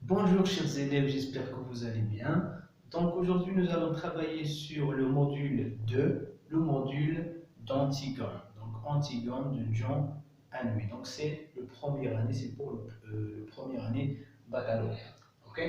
Bonjour chers élèves, j'espère que vous allez bien. Donc aujourd'hui nous allons travailler sur le module 2, le module d'Antigone. Donc Antigone de John Anhui. Donc c'est le première année, c'est pour le première année baccalauréat. Ok.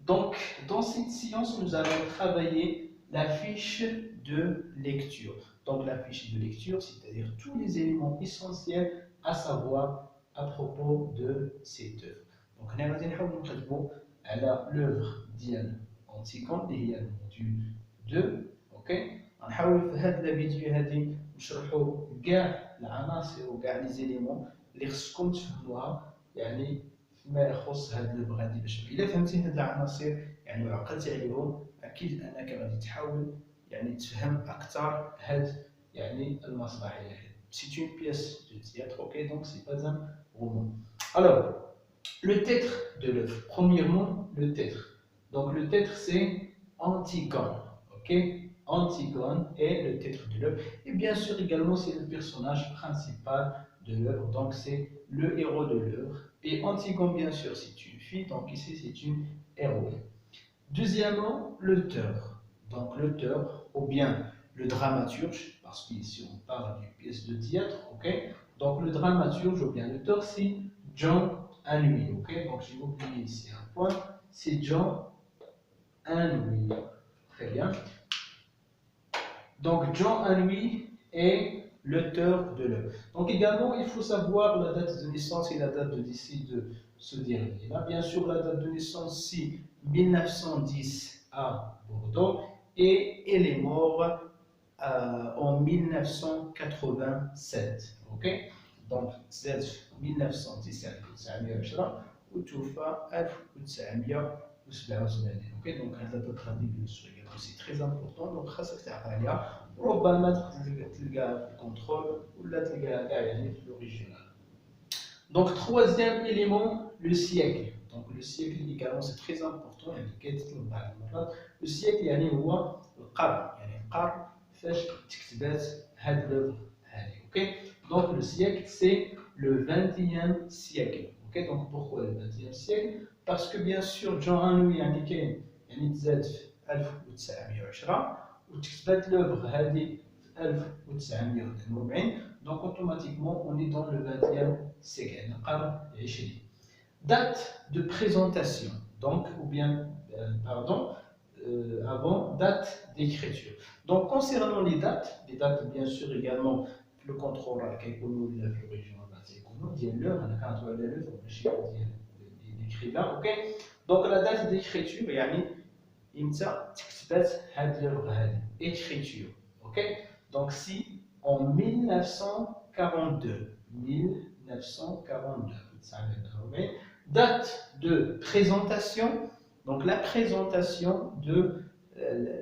Donc dans cette séance nous allons travailler la fiche de lecture. Donc la fiche de lecture, c'est-à-dire tous les éléments essentiels à savoir à propos de cette œuvre. Donc هنا غادي نحاولوا نكتبوا على لوفر ديال أنتيغون اللي هي الموديول 2 اوكي. غنحاولوا في هاد الفيديو هادي نشرحوا كاع العناصر وكاع لي زيليمون اللي خصكم تفهموها يعني فيما يخص هاد لوفر هادي، باش الا فهمتي هاد العناصر يعني وعقلتي عليهم اكيد انك غادي تحاول يعني تفهم اكثر هاد يعني المسرحيه. C'est une pièce de théâtre, ok, donc c'est pas un roman. Alors, le titre de l'œuvre. Premièrement, le titre. Donc le titre c'est Antigone. Ok. Antigone est le titre de l'œuvre. Et bien sûr également c'est le personnage principal de l'œuvre. Donc c'est le héros de l'œuvre. Et Antigone bien sûr c'est une fille. Donc ici c'est une héroïne. Deuxièmement, l'auteur. Donc l'auteur ou bien le dramaturge, parce qu'ici on parle d'une pièce de théâtre. Ok. Donc le dramaturge ou bien l'auteur c'est John Anhui, ok. Donc j'ai oublié ici un point, c'est John Anhui. Très bien. Donc John Anhui est l'auteur de l'œuvre. Donc également, il faut savoir la date de naissance et la date de décès de ce dernier. Là, bien sûr, la date de naissance, c'est 1910 à Bordeaux et il est mort en 1987. Ok. Donc, c'est 1917 وتوفى 1987. Ok. Donc, هذا الدات غادي bien sûr c'est très important. Donc, خاصك تعرف عليها وربما تقدر تلقاها في الكونترول ولا تلقاها كاع يعني في l'original. Donc, troisième élément, le siècle. Donc, le siècle également c'est très important. Le siècle يعني هو القرن، يعني القرن فاش تكتبات هاد لوفر هادي. اوكي. Donc le siècle c'est le 20e siècle. Ok. Donc pourquoi le 20e siècle? Parce que bien sûr John Anhui يعني كاين يعني تزاد في 1910 وتكتبات لوفر هادي في 1942. Donc automatiquement on est dans le 20e siècle يعني القرن العشرين. Date de présentation. Donc ou bien pardon, avant date d'écriture. Donc concernant les dates bien sûr également le contrôle كيكونوا في l'original تيكونوا ديال l'œuvre. انا كنهضروا على l'œuvre ماشي ديال l'écrivain. اوكي. دونك لا دات d'écriture يعني امتى تكتبات هاد l'œuvre هادي écriture. اوكي. دونك سي en 1942 date de présentation. Donc la présentation de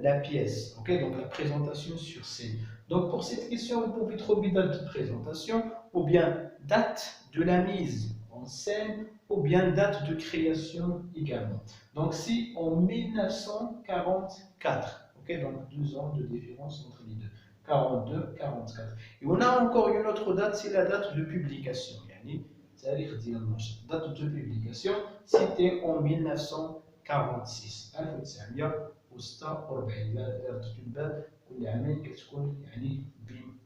la pièce, ok, donc la présentation sur scène. Donc pour cette question, vous pouvez trouver date de présentation, ou bien date de la mise en scène, ou bien date de création également. Donc si en 1944, ok, donc 2 ans de différence entre les deux, 42, 44. Et on a encore une autre date, c'est la date de publication. Date de publication, c'était en 1946. 1946. لا تتبع كل عامين كتكون يعني بين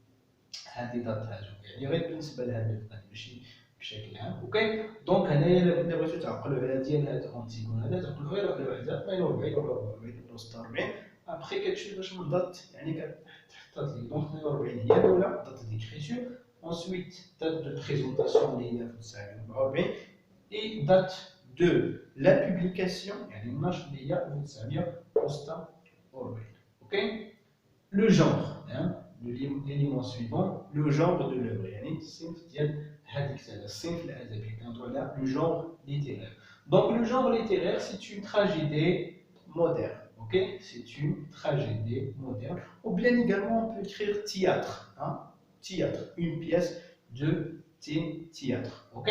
هذه دات هادو، يعني غير بالنسبه لهاد الفن ماشي بشكل عام. اوكي. دونك هنايا الا بغيتو تعقلوا على ديال هاد اونتيغون هذا تعقلوا غير على وحده 42 ولا 44 ولا 46. ابخي كتشوف واش من دات يعني كتحطات لك. دونك 42 هي الاولى دات ديكريتور. Ensuite, date de présentation اللي هي 1944 et date de la publication يعني النشر اللي هي 1946. Ok. Le genre, hein, l'élément suivant, le genre de l'œuvre يعني الصنف ديال هذيك الصنف الادبي كنهضروا على le genre littéraire. Donc le genre littéraire c'est une tragédie moderne. Ok. C'est une tragédie moderne. Ou bien également on peut écrire théâtre, hein, théâtre, une pièce de théâtre. Ok.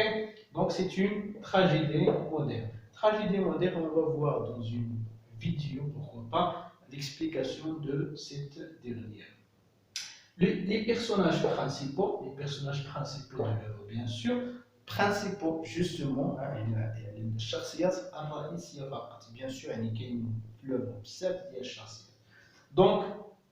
Donc c'est une tragédie moderne. Tragédie moderne, on va voir dans une vidéo, pourquoi pas, l'explication de cette dernière. Les personnages principaux de l'œuvre, bien sûr, principaux justement يعني الشخصيات الرئيسية فقط. Bien sûr يعني كاين في l'œuvre بزاف ديال الشخصيات. Donc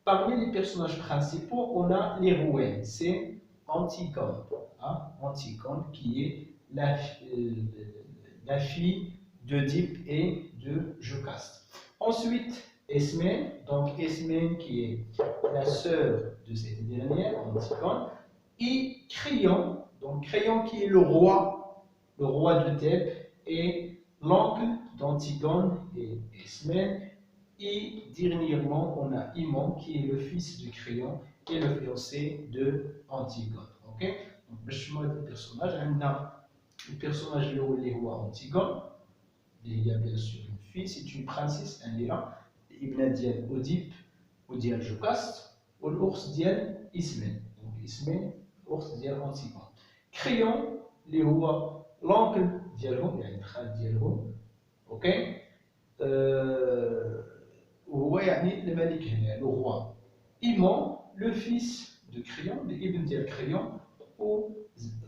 parmi les personnages principaux on a l'héroïne, c'est Antigone, hein, Antigone qui est la fille d'Oedipe et de Jocaste. Ensuite Ismène, donc Ismène qui est la sœur de cette dernière, Antigone, et Créon, donc Créon qui est le roi de Thèbes et l'oncle d'Antigone et Ismène. Et dernièrement, on a Imon qui est le fils de Créon et le fiancé de Antigone. Ok? Donc, le personnage, le personnage le roi Antigone, il y a bien sûr une fille, c'est une princesse, elle est là. Ibn Dial Oedipe ou Dial Jocaste, ou l'ours Dial Ismène. Donc Ismène, l'ours Dial Antigone. Créon, les rois, l'oncle Dialhom, il y a une trace Dialhom, ok? وهو يعني الملك هنا le roi. Imon, le fils de Créon, l'ibn ديال Créon, ou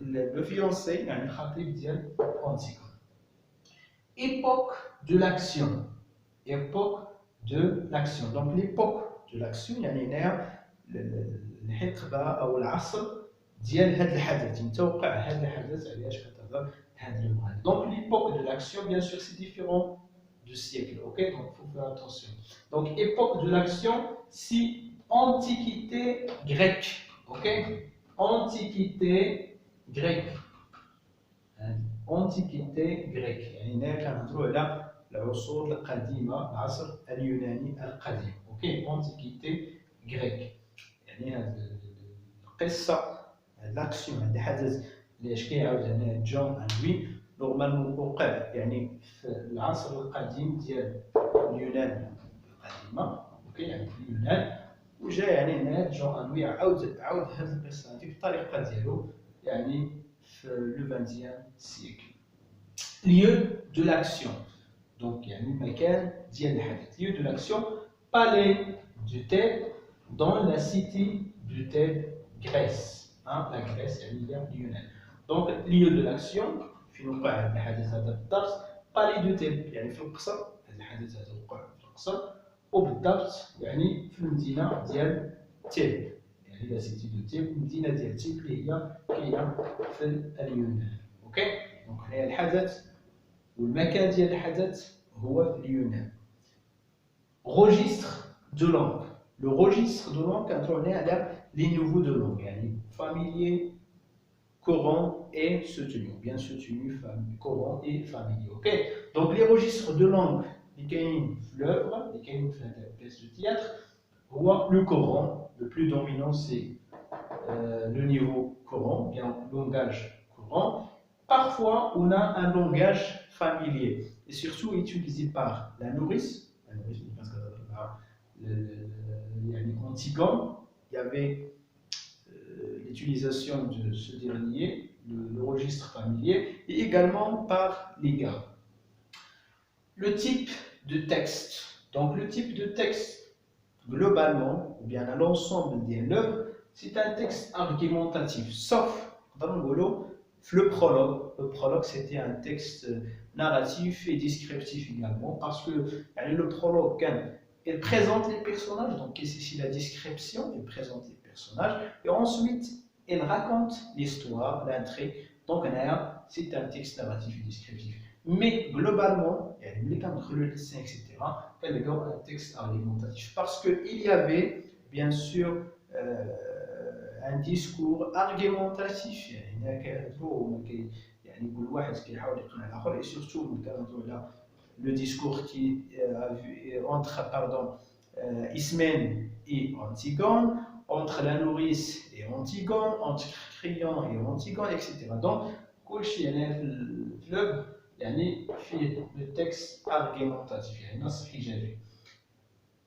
le fiancé, يعني الخطيب ديال Antigone. Époque de l'action. Époque de l'action. Donc l'époque de l'action يعني هنا الحقبة أو العصر ديال هذا الحدث. متى وقع هذا الحدث علاش كتهضر هذه اللغة. Donc l'époque de l'action, bien sûr, c'est différent du siècle. Ok, donc il faut faire attention. Donc époque de l'action, si antiquité grecque. Ok, antiquité grecque. Antiquité grecque. يعني هنا كنهضروا على العصور القديمة العصر اليوناني القديم. Ok, antiquité grecque. يعني هذه القصة l'action هذا الحدث اللي كيعاود هنا جون أنوي نورمالمون وقع يعني في العصر القديم ديال اليونان القديمة. اوكي يعني في اليونان وجا يعني هنا جون أنوي عاود هذه القصة هذه بالطريقة ديالو يعني في لو 20e siècle. Lieu de l'action. Donc يعني المكان ديال الحدث. Lieu de l'action, palais du Thèbes dans la cité du Thèbes, Grèce. Hein, la Grèce يعني هي اليونان. Donc lieu de l'action فين وقع هذا الحدث هذا بالضبط بالي دو تيب يعني في القصر. هذا الحدث هذا وقع في القصر وبالضبط يعني في المدينه ديال تيب يعني لا سيتي دو تيب المدينه ديال تيب اللي هي كاينه في اليونان. اوكي دونك هنا الحدث والمكان ديال الحدث هو في اليونان. registre de langue. Le registre de langue كنهضروا هنا على les niveaux de langue يعني familier Coran et soutenu, bien soutenu, Coran et familier. Ok. Donc les registres de langue, l'œuvre, la pièce de théâtre, le Coran, le plus dominant c'est le niveau Coran, bien langage Coran. Parfois on a un langage familier et surtout utilisé par la nourrice parce que Antigone, il y avait l'utilisation de ce dernier, le registre familier, et également par les gars. Le type de texte. Donc le type de texte, globalement, ou bien à l'ensemble des œuvres, c'est un texte argumentatif, sauf dans le prologue. Le prologue, c'était un texte narratif et descriptif également, parce que le prologue, il présente les personnages, donc c'est ici la description, il présente les personnages, et ensuite il raconte l'histoire, l'intrigue. Donc c'est un texte narratif et descriptif. Mais globalement, il y a le dessin, etc., il y a un texte argumentatif. Parce qu'il y avait, bien sûr, un discours argumentatif. Et surtout, le discours qui entre Ismène et Antigone, entre la nourrice et Antigone, entre Créon et Antigone, etc. Donc, l'œuvre fait le texte argumentatif,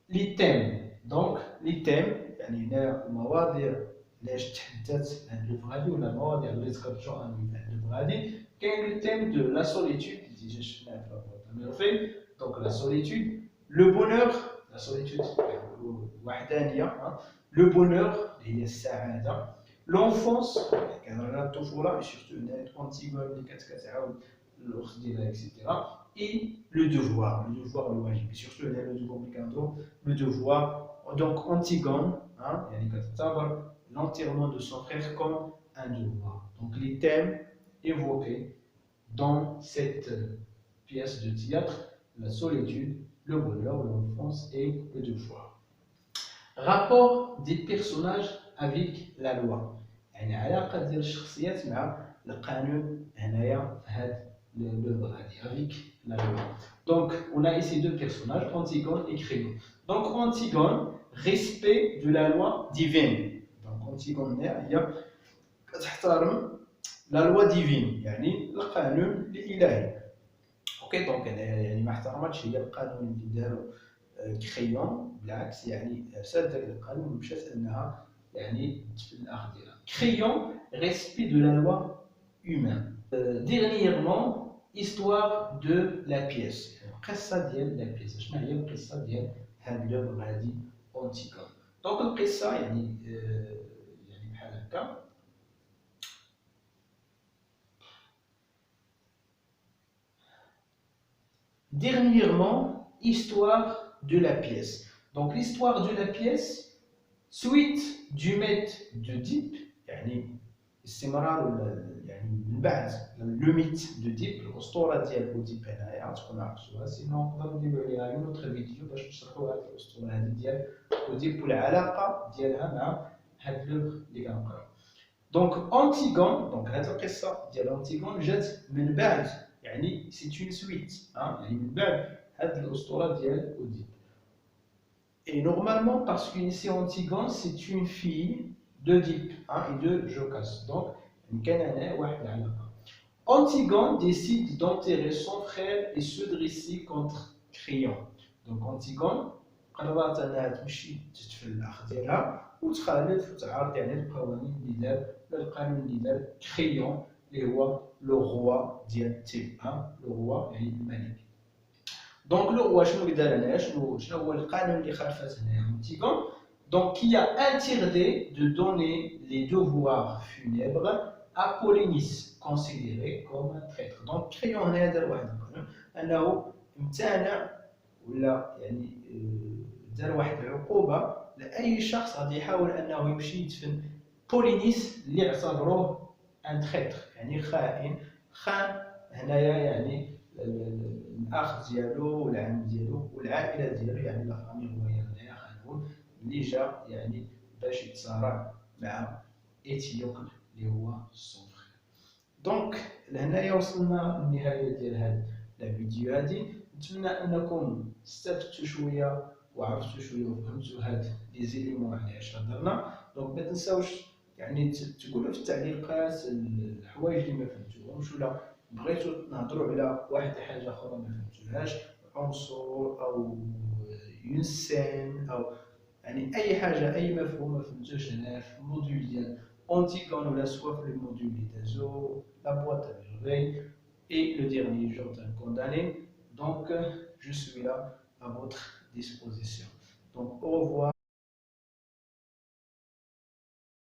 les thèmes. Donc, les thèmes, المواضيع اللي تحدث عن الأوفر هذه ولا المواضيع اللي ذكرتو عن الأوفر هذه. كاين le thème de la solitude اللي déjà شفناه في الفيلم. Donc la solitude, le bonheur, la solitude الوحدانية, le bonheur اللي هي السعادة, l'enfance كنهضروا الطفولة et surtout Antigone اللي كتعاود الأخت ديالها etc. et le devoir الواجب et surtout le devoir اللي كنهضروا le devoir donc Antigone يعني كتعتبر l'enterrement de son frère comme un devoir. Donc les thèmes évoqués dans cette pièce de théâtre, la solitude, le bonheur, l'enfance et le devoir. Rapport des personnages avec la loi. يعني علاقة ديال الشخصيات مع القانون هنايا في هاد l'œuvre avec la loi. Donc on a ici deux personnages, Antigone et Créon. Donc Antigone, respect de la loi divine. Donc Antigone هي كتحترم la loi divine يعني القانون الإلهي. اوكي دونك يعني ما احترمتش هي القانون اللي دارو كريون بالعكس يعني ارسلت ذاك القانون ومشات انها يعني تدفن الاخ ديالها. كريون ريسبي دو لا لوا هيومان. ديرنييرمون histoire de la pièce. القصه ديال لا بيس شنو هي القصه ديال هاد لوبر هادي اونتيكون. دونك القصه يعني يعني بحال هكا. Dernièrement, histoire de la pièce. Donc l'histoire de la pièce, suite du mythe d'Oedipe, يعني استمرار يعني من بعد لو ميت d'Oedipe الاسطوره ديال اوديب هنايا تكون عرفتوها سينو نقدروا نديروا عليها اون اوتر فيديو باش نشرحوا هذه الاسطوره هذه ديال اوديب والعلاقه ديالها مع هاد لوغ اللي كنقراو. دونك اونتيغون دونك هاد القصه ديال اونتيغون جات من بعد يعني سي اون سويت يعني من بعد هاد الاسطوره ديال اوديب. Et normalement, parce qu'ici Antigone, c'est une fille d'Oedipe et de Jocaste. Donc, Antigone décide d'enterrer son frère et se dresser contre Créon. Donc, Antigone قررت انها تمشي تدفن الاخ ديالها وتخالف وتعارض يعني القوانين اللي دار القانون اللي دار كريون اللي هو لو روا ديال تيب لو روا يعني الملك. دونك لو روا شنو دار هنايا شنو هو القانون اللي خالفات هنايا Antigone. Donc qui a interdit de donner les devoirs funèbres à Polynice considéré comme un traître. Donc كريون هنايا دار واحد القانون انه امتنع ولا يعني دار واحد العقوبه لاي شخص غادي يحاول انه يمشي يدفن بولينيس اللي اعتبروه ان تريتر يعني خائن خان هنايا يعني الاخ ديالو والعم ديالو والعائله ديالو يعني لا فامي رويال هنايا خانون اللي جا يعني باش يتصارع مع ايتيوكل اللي هو الصوفر. دونك لهنايا وصلنا للنهايه ديال هذا الفيديو هذه. نتمنى انكم استفدتوا شويه وعرفتوا شويه وفهمتوا هاد لي زيليمون على اش هضرنا. دونك ما تنساوش يعني تقولوا في التعليقات الحوايج اللي ما فهمتوهمش ولا بغيتوا نهضروا على واحد الحاجه اخرى ما فهمتوهاش عنصر او يونسين او يعني اي حاجه اي مفهوم ما فهمتوش هنا في الموديول ديال Antigone ولا سوا في الموديول اللي دازو لا بواط à merveille et le dernier jour d'un condamné. Donc, je suis là à votre disposition. Donc, au revoir.